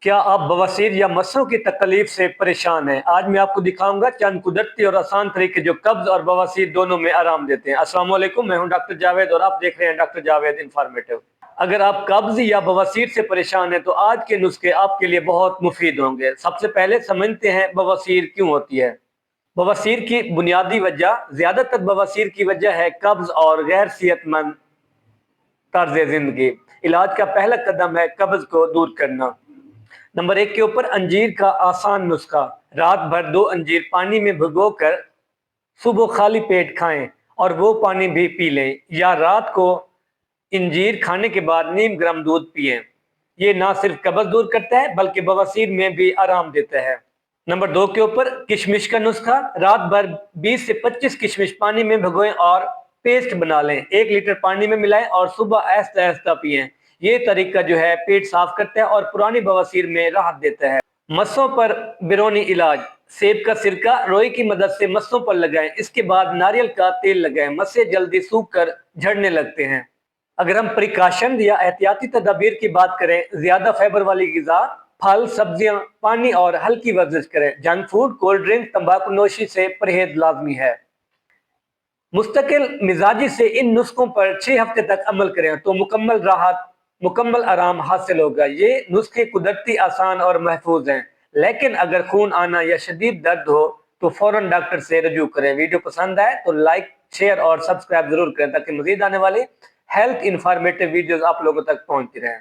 کیا آپ بواسیر یا مسوں کی تکلیف سے پریشان ہیں؟ آج میں آپ کو دکھاؤں گا چند قدرتی اور آسان طریقے جو قبض اور بواسیر دونوں میں آرام دیتے ہیں۔ السلام علیکم، میں ہوں ڈاکٹر جاوید اور آپ دیکھ رہے ہیں ڈاکٹر جاوید انفارمیٹو۔ اگر آپ قبض یا بواسیر سے پریشان ہیں تو آج کے نسخے آپ کے لیے بہت مفید ہوں گے۔ سب سے پہلے سمجھتے ہیں بواسیر کیوں ہوتی ہے۔ بواسیر کی بنیادی وجہ، زیادہ تر بواسیر کی وجہ ہے قبض اور غیر صحت مند طرز زندگی۔ علاج کا پہلا قدم ہے قبض کو دور کرنا۔ نمبر 1 کے اوپر انجیر کا آسان نسخہ۔ رات بھر 2 انجیر پانی میں بھگو کر صبح خالی پیٹ کھائیں اور وہ پانی بھی پی لیں، یا رات کو انجیر کھانے کے بعد نیم گرم دودھ پئیں۔ یہ نہ صرف قبض دور کرتا ہے بلکہ بواسیر میں بھی آرام دیتا ہے۔ نمبر 2 کے اوپر کشمش کا نسخہ۔ رات بھر 20 سے 25 کشمش پانی میں بھگوئیں اور پیسٹ بنا لیں، 1 لیٹر پانی میں ملائیں اور صبح آہستہ آہستہ پئیں۔ یہ طریقہ جو ہے پیٹ صاف کرتا ہے اور پرانی بواسیر میں راحت دیتا ہے۔ مسوں پر بیرونی علاج۔ سیب کا سرکہ روئی کی مدد سے مسوں پر لگائیں، اس کے بعد ناریل کا تیل لگائیں، مسیں جلدی سوکھ کر جھڑنے لگتے ہیں۔ اگر ہم پریکاشن یا احتیاطی تدابیر کی بات کریں، زیادہ فائبر والی غذا، پھل، سبزیاں، پانی اور ہلکی ورزش کریں۔ جنک فوڈ، کولڈ ڈرنک، تمباکو نوشی سے پرہیز لازمی ہے۔ مستقل مزاجی سے ان نسخوں پر 6 ہفتے تک عمل کریں تو مکمل راحت، مکمل آرام حاصل ہوگا۔ یہ نسخے قدرتی، آسان اور محفوظ ہیں، لیکن اگر خون آنا یا شدید درد ہو تو فوراً ڈاکٹر سے رجوع کریں۔ ویڈیو پسند آئے تو لائک، شیئر اور سبسکرائب ضرور کریں تاکہ مزید آنے والے ہیلتھ انفارمیٹو ویڈیوز آپ لوگوں تک پہنچتی رہیں۔